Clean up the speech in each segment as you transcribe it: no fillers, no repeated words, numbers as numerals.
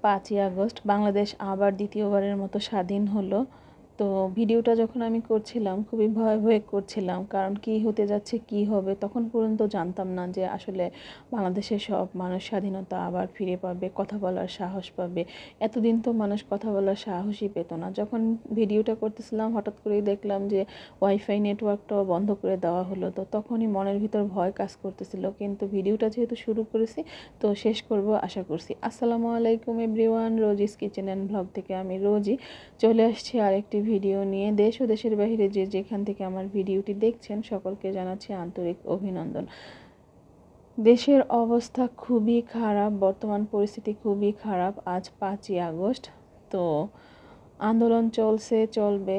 5ই August Bangladesh আবার দ্বিতীয়বারের মতো স্বাধীন হলো। তো ভিডিওটা যখন আমি করছিলাম খুবই ভয়ে ভয়ে করছিলাম, কারণ কি হতে যাচ্ছে কি হবে তখন পর্যন্ত জানতাম না যে আসলে বাংলাদেশের সব মানুষ স্বাধীনতা আবার ফিরে পাবে, কথা বলার সাহস পাবে। এতদিন তো মানুষ কথা বলার সাহসই পেত না। যখন ভিডিওটা করতেছিলাম হঠাৎ করেই দেখলাম যে ওয়াইফাই নেটওয়ার্কটাও বন্ধ করে দেওয়া হলো। তো তখনই মনের ভিতর ভয় কাজ করতেছিল, কিন্তু ভিডিওটা যেহেতু শুরু করেছি তো শেষ করব আশা করছি। আসসালামু আলাইকুম everyone, Rosie's kitchen and blog থেকে আমি রোজি চলে আসছি আরেকটি ভিডিও নিয়ে। দেশ ও দেশের বাইরে যে যেখান থেকে আমার ভিডিওটি দেখছেন সকলকে জানাচ্ছি আন্তরিক অভিনন্দন। দেশের অবস্থা খুবই খারাপ, বর্তমান পরিস্থিতি খুবই খারাপ। আজ 5ই আগস্ট, তো আন্দোলন চলবে।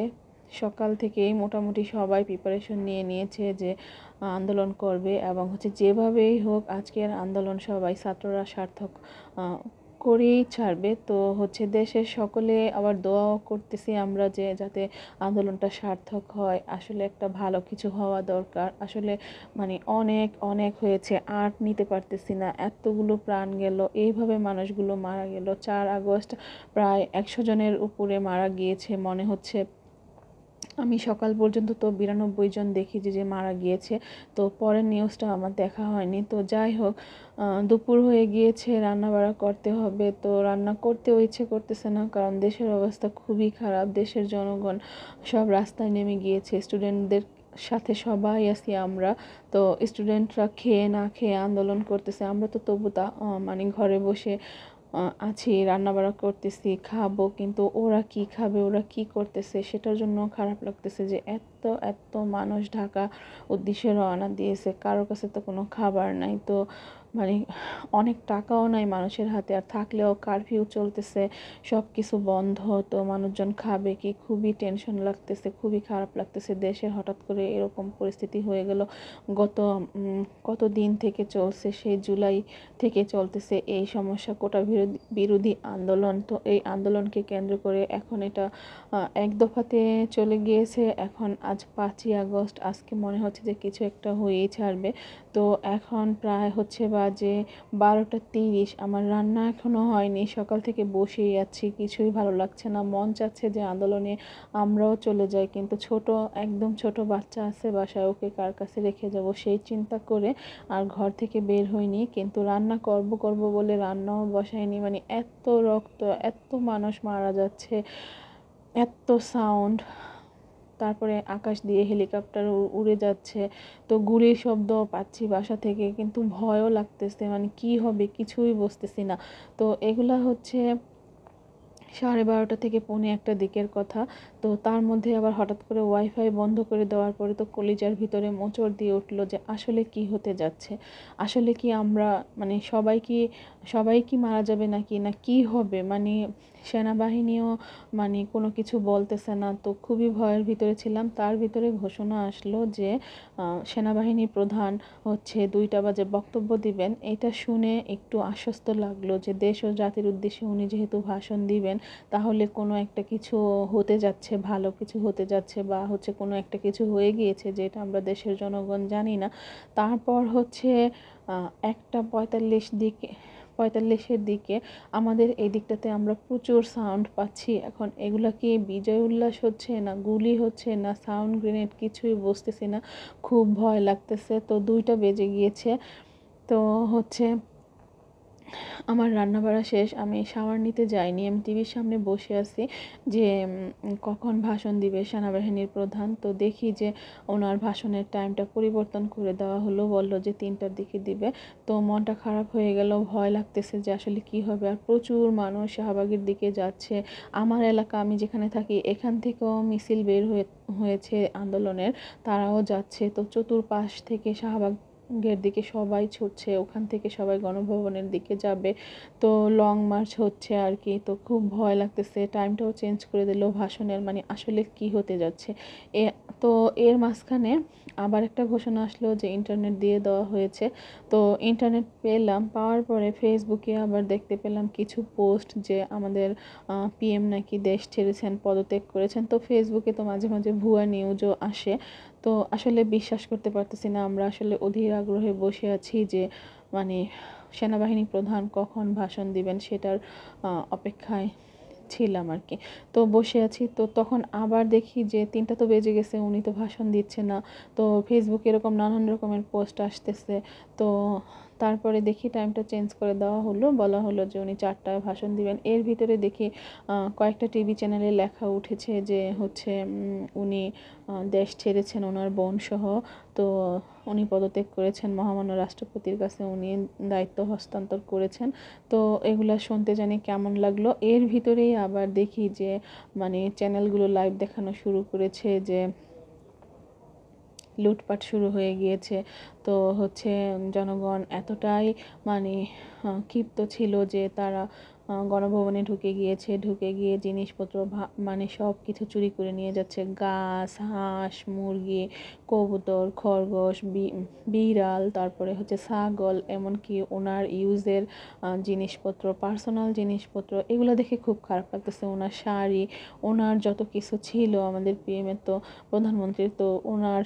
সকাল থেকেই মোটামুটি সবাই প্রিপারেশন নিয়ে নিয়েছে যে আন্দোলন করবে, এবং যেভাবেই হোক আজকের আন্দোলন সবাই ছাত্ররা সার্থক করেই ছাড়বে। তো দেশের সকলে আবার দোয়াও করতেছি আমরা যে যাতে আন্দোলনটা সার্থক হয়। আসলে একটা ভালো কিছু হওয়া দরকার। আসলে অনেক অনেক হয়েছে, আর নিতে পারতেছি না। এতগুলো প্রাণ গেল, এইভাবে মানুষগুলো মারা গেল। 4 আগস্ট প্রায় 100 জনের উপরে মারা গিয়েছে মনে হচ্ছে। আমি সকাল পর্যন্ত তো 92 জন দেখি যে মারা গিয়েছে। তো পরের নিউজটা আমার দেখা হয়নি। তো যাই হোক, দুপুর হয়ে গিয়েছে, রান্না বাড়া করতে হবে। তো রান্না করতেও ইচ্ছে করতেছে না, কারণ দেশের অবস্থা খুবই খারাপ। দেশের জনগণ সব রাস্তায় নেমে গিয়েছে, স্টুডেন্টদের সাথে সবাই আছি আমরা। তো স্টুডেন্টরা খেয়ে না খেয়ে আন্দোলন করতেছে, আমরা তো তবু ঘরে বসে আছি, রান্নাবাড়া করতেছি, খাবো, কিন্তু ওরা কি খাবে, ওরা কি করতেছে সেটার জন্য খারাপ লাগতেছে যে এত এত মানুষ ঢাকা উদ্দেশ্যে রওনা দিয়েছে, কারোর কাছে তো কোনো খাবার নাই। তো মানে অনেক টাকাও নাই মানুষের হাতে, আর থাকলেও কারফিউ চলতেছে, সব কিছু বন্ধ। তো মানুষজন খাবে কি, খুবই টেনশন লাগতেছে, খুবই খারাপ লাগতেছে। দেশের হঠাৎ করে এরকম পরিস্থিতি হয়ে গেল। গত কত দিন থেকে চলছে, সেই জুলাই থেকে চলতেছে এই সমস্যা, কোটা বিরোধী আন্দোলন। তো এই আন্দোলনকে কেন্দ্র করে এখন এটা এক দফাতে চলে গিয়েছে। এখন আজ 5ই আগস্ট, আজকে মনে হচ্ছে যে কিছু একটা হয়েই ছাড়বে। তো এখন প্রায় বাজে 12টা 30। আমার রান্না এখনো হয়নি, সকাল থেকে বসেই আছি, কিছুই ভালো লাগছে না। মন চাচ্ছে যে আন্দোলনে আমরাও চলে যাই, কিন্তু একদম ছোট বাচ্চা আছে বাসায়, ওকে কার কাছে রেখে যাব সেই চিন্তা করে আর ঘর থেকে বের হইনি। কিন্তু রান্না করব বলে রান্নাও বসাইনি। এত রক্ত, এত মানুষ মারা যাচ্ছে, এত সাউন্ড, তারপরে আকাশ দিয়ে হেলিকপ্টার উড়ে যাচ্ছে। তো গুলির শব্দ পাচ্ছি বাসা থেকে, কিন্তু ভয়ও লাগতেছে, কি হবে কিছুই বুঝতেছি না। তো এগুলা 12:30 থেকে পৌনে 1টা দিকের কথা। তো তার মধ্যে আবার হঠাৎ করে ওয়াইফাই বন্ধ করে দেওয়ার পরে তো কলিজার ভিতরে মোচড় দিয়ে উঠলো যে আসলে কি হতে যাচ্ছে। আসলে কি আমরা সবাই কি মারা যাবে নাকি, না কি হবে? সেনাবাহিনীও কোনো কিছু বলতেছে না। তো খুবই ভয়ের ভিতরে ছিলাম। তার ভিতরে ঘোষণা আসলো যে সেনাবাহিনী প্রধান 2টা বাজে বক্তব্য দিবেন। এটা শুনে একটু আশ্বস্ত লাগলো যে দেশ ও জাতির উদ্দেশ্যে উনি যেহেতু ভাষণ দিবেন, তাহলে কোনো একটা কিছু হতে যাচ্ছে, ভালো কিছু হতে যাচ্ছে, বা কোনো একটা কিছু হয়ে গিয়েছে যেটা আমরা দেশের জনগণ জানি না। তারপর 1টা 45-এর দিকে আমাদের এই দিকটাতে আমরা প্রচুর সাউন্ড পাচ্ছি। এখন এগুলা কি বিজয় উল্লাস হচ্ছে, না গুলি হচ্ছে, না সাউন্ড গ্রেনেড, কিছুই বুঝতেছি না। খুব ভয় লাগতেছে। তো 2টা বেজে গিয়েছে। তো আমার রান্নাবাড়া শেষ, আমি শাওয়ার নিতে যাইনি, আমি টিভির সামনে বসে আছি যে কখন ভাষণ দিবে সেনাবাহিনীর প্রধান। তো দেখি যে ওনার ভাষণের টাইমটা পরিবর্তন করে দেওয়া হলো, বললো যে 3টার দিকে দিবে। তো মনটা খারাপ হয়ে গেল, ভয় লাগতেছে যে আসলে কি হবে। আর প্রচুর মানুষ শাহবাগের দিকে যাচ্ছে। আমার এলাকা, আমি যেখানে থাকি, এখান থেকেও মিছিল বের হয়েছে আন্দোলনের, তারাও যাচ্ছে। তো চতুর্পাশ থেকে শাহবাগের দিকে সবাই ছুটছে, ওখান থেকে সবাই গণভবনের দিকে যাবে। তো লং মার্চ হচ্ছে আর কি। তো খুব ভয় লাগতেছে, টাইমটাও চেঞ্জ করে দিল ভাষণের, আসলে কি হতে যাচ্ছে। এ তো এর মাঝখানে আবার একটা ঘোষণা আসলো যে ইন্টারনেট দিয়ে দেওয়া হয়েছে। তো ইন্টারনেট পাওয়ার পরে ফেসবুকে আবার দেখতে পেলাম কিছু পোস্ট যে আমাদের পিএম নাকি দেশ ছেড়েছেন, পদত্যাগ করেছেন। তো ফেসবুকে তো মাঝে মাঝে ভুয়া নিউজও আসে। তো আসলে বিশ্বাস করতে পারতেছি না। আমরা আসলে অধীর আগ্রহে বসে আছি যে সেনাবাহিনী প্রধান কখন ভাষণ দিবেন সেটার অপেক্ষায় ছিলাম আর কি। তো বসে আছি, তো তখন আবার দেখি যে 3টা তো বেজে গেছে, উনি তো ভাষণ দিচ্ছে না। তো ফেসবুকে এরকম নানান রকমের পোস্ট আসতেছে। তো তারপরে দেখি টাইমটা চেঞ্জ করে দেওয়া হলো, বলা হলো যে উনি 4টায় ভাষণ দিবেন। এর ভিতরে দেখি কয়েকটা টিভি চ্যানেলে লেখা উঠেছে যে হচ্ছে উনি দেশ ছেড়েছেন ওনার বোন সহ। তো উনি পদত্যাগ করেছেন, মহামান্য রাষ্ট্রপতির কাছে উনি দায়িত্ব হস্তান্তর করেছেন। তো এগুলা শুনতে জানি কেমন লাগলো। এর ভিতরেই আবার দেখি যে মানে চ্যানেলগুলো লাইভ দেখানো শুরু করেছে যে লুটপাট শুরু হয়ে গিয়েছে। তো হচ্ছে জনগণ এতটাই মানে ক্ষিপ্ত ছিল যে তারা গণভবনে ঢুকে গিয়েছে, ঢুকে গিয়ে জিনিসপত্র মানে সব কিছু চুরি করে নিয়ে যাচ্ছে। গাছ, হাঁস, মুরগি, কবুতর, খরগোশ, বিড়াল, তারপরে হচ্ছে ছাগল, এমনকি ওনার ইউজের জিনিসপত্র, পার্সোনাল জিনিসপত্র, এগুলো দেখে খুব খারাপ লাগতেছে। ওনার শাড়ি, ওনার যত কিছু ছিল, আমাদের পিএমের তো প্রধানমন্ত্রীর, তো ওনার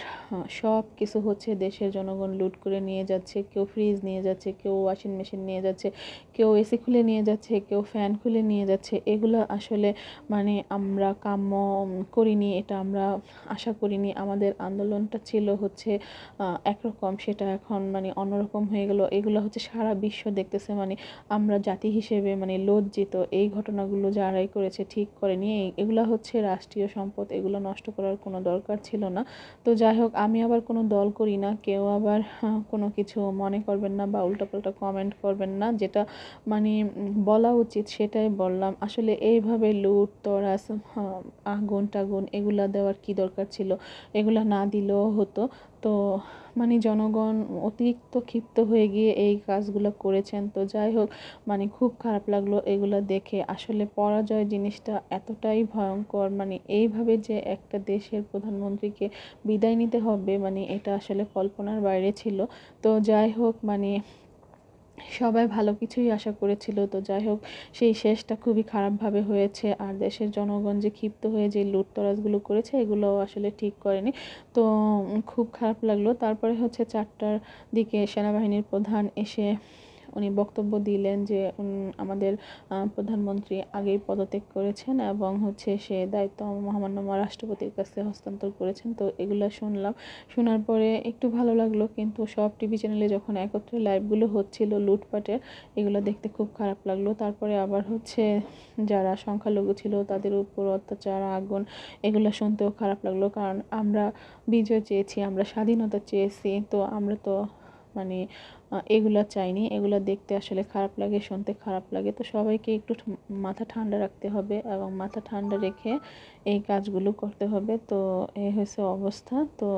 সব কিছু হচ্ছে দেশের জনগণ লুট করে নিয়ে যাচ্ছে। কেউ ফ্রিজ নিয়ে যাচ্ছে, কেউ ওয়াশিং মেশিন নিয়ে যাচ্ছে, কেউ এসি খুলে নিয়ে যাচ্ছে, কেউ ফ্যান খুলে নিয়ে যাচ্ছে। এগুলো আসলে মানে আমরা কাম্য করিনি, এটা আমরা আশা করিনি। আমাদের আন্দোলনটা ছিল হচ্ছে একরকম, সেটা এখন মানে অন্যরকম হয়ে গেল। এগুলো হচ্ছে সারা বিশ্ব দেখতেছে, মানে আমরা জাতি হিসেবে মানে লজ্জিত। এই ঘটনাগুলো যারাই করেছে ঠিক করেনি। এগুলো হচ্ছে রাষ্ট্রীয় সম্পদ, এগুলো নষ্ট করার কোনো দরকার ছিল না। তো যাই হোক, আমি আবার কোনো দল করি না, কেউ আবার কোনো কিছু মনে করবেন না বা উল্টাপাল্টা কমেন্ট করবেন না। যেটা মানে বলা উচিত সেটাই বললাম। আসলে এইভাবে লুট তরাস, আগুন টাগুন এগুলা দেওয়ার কি দরকার ছিল? এগুলা না দিলেও হতো। তো মানে জনগণ অতিরিক্ত ক্ষিপ্ত হয়ে গিয়ে এই কাজগুলো করেছেন। তো যাই হোক, মানে খুব খারাপ লাগলো এগুলো দেখে। আসলে পরাজয় জিনিসটা এতটাই ভয়ঙ্কর, মানে এইভাবে যে একটা দেশের প্রধানমন্ত্রীকে বিদায় নিতে হবে, মানে এটা আসলে কল্পনার বাইরে ছিল। তো যাই হোক, মানে সবাই ভালো কিছুই আশা করেছিল। তো যাই হোক, সেই শেষটা খুবই খারাপভাবে হয়েছে। আর দেশের জনগণ যে ক্ষিপ্ত হয়ে যে লুটতরাজগুলো করেছে, এগুলো আসলে ঠিক করেনি। তো খুব খারাপ লাগলো। তারপরে হচ্ছে 4টার দিকে সেনাবাহিনীর প্রধান এসে উনি বক্তব্য দিলেন যে আমাদের প্রধানমন্ত্রী আগেই পদত্যাগ করেছেন এবং হচ্ছে সে দায়িত্ব মহামান্য রাষ্ট্রপতির কাছে হস্তান্তর করেছেন। তো এগুলো শুনলাম, শোনার পরে একটু ভালো লাগলো। কিন্তু সব টিভি চ্যানেলে যখন একত্রে লাইভগুলো হচ্ছিল লুটপাটের, এগুলো দেখতে খুব খারাপ লাগলো। তারপরে আবার হচ্ছে যারা সংখ্যালঘু ছিল তাদের উপর অত্যাচার, আগুন, এগুলো শুনতেও খারাপ লাগলো। কারণ আমরা বিজয় চেয়েছি, আমরা স্বাধীনতা চেয়েছি, তো আমরা তো মানে এগুলা চাইনি। এগুলা দেখতে আসলে খারাপ লাগে, শুনতে খারাপ লাগে। তো সবাইকে একটু মাথা ঠান্ডা রাখতে হবে এবং মাথা ঠান্ডা রেখে এই কাজগুলো করতে হবে। তো এই হয়েছে অবস্থা। তো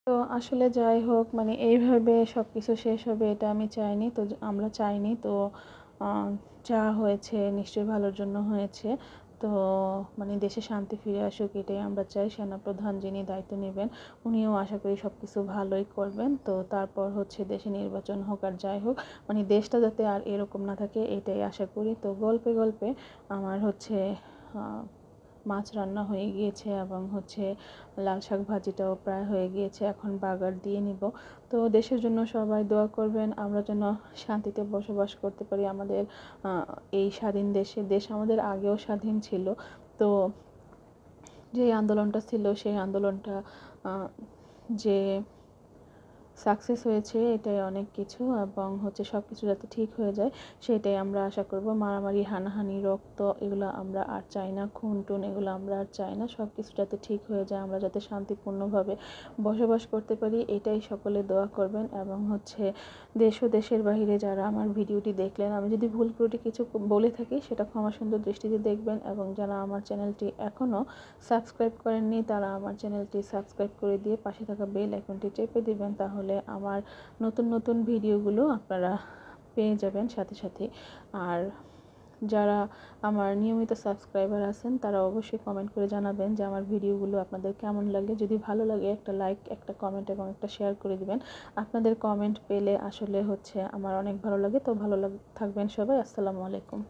তো আসলে যাই হোক, মানে এইভাবে সব কিছু শেষ হবে এটা আমি চাইনি, তো আমরা চাইনি। তো আহ, যা হয়েছে নিশ্চয়ই ভালোর জন্য হয়েছে। তো মানে দেশে শান্তি ফিরে আসুক, এটাই আমরা চাই। সেনাপ্রধান যিনি দায়িত্ব নেবেন উনিও আশা করি সব কিছু ভালোই করবেন। তো তারপর হচ্ছে দেশে নির্বাচন হোক আর যাই হোক, মানে দেশটা যাতে আর এরকম না থাকে এটাই আশা করি। তো গল্পে গল্পে আমার হচ্ছে মাছ রান্না হয়ে গিয়েছে এবং হচ্ছে লাল শাক ভাজিটাও প্রায় হয়ে গিয়েছে, এখন বাগার দিয়ে নিব। তো দেশের জন্য সবাই দোয়া করবেন, আমরা যেন শান্তিতে বসবাস করতে পারি আমাদের এই স্বাধীন দেশে। দেশ আমাদের আগেও স্বাধীন ছিল। তো যে আন্দোলনটা ছিল সেই আন্দোলনটা যে সাকসেস হয়েছে এটাই অনেক কিছু, এবং হচ্ছে সব কিছু যাতে ঠিক হয়ে যায় সেটাই আমরা আশা করব। মারামারি, হানাহানি, রক্ত এগুলো আমরা আর চাই না, খুন টুন এগুলো আমরা আর চাই না। সব কিছু যাতে ঠিক হয়ে যায়, আমরা যাতে শান্তিপূর্ণভাবে বসবাস করতে পারি, এটাই সকলে দোয়া করবেন। এবং হচ্ছে দেশ ও দেশের বাইরে যারা আমার ভিডিওটি দেখলেন, আমি যদি ভুল ত্রুটি কিছু বলে থাকি সেটা ক্ষমা সুন্দর দৃষ্টিতে দেখবেন। এবং যারা আমার চ্যানেলটি এখনও সাবস্ক্রাইব করেননি তারা আমার চ্যানেলটি সাবস্ক্রাইব করে দিয়ে পাশে থাকা বেল আইকনটি চেপে দিবেন, তাহলে আমার নতুন নতুন ভিডিওগুলো আপনারা পেয়ে যাবেন সাথে সাথে। আর যারা আমার নিয়মিত সাবস্ক্রাইবার আছেন তারা অবশ্যই কমেন্ট করে জানাবেন যে আমার ভিডিওগুলো আপনাদের কেমন লাগে। যদি ভালো লাগে একটা লাইক, একটা কমেন্ট এবং একটা শেয়ার করে দিবেন। আপনাদের কমেন্ট পেলে আসলে হচ্ছে আমার অনেক ভালো লাগে। তো ভালো থাকবেন সবাই। আসসালামু আলাইকুম।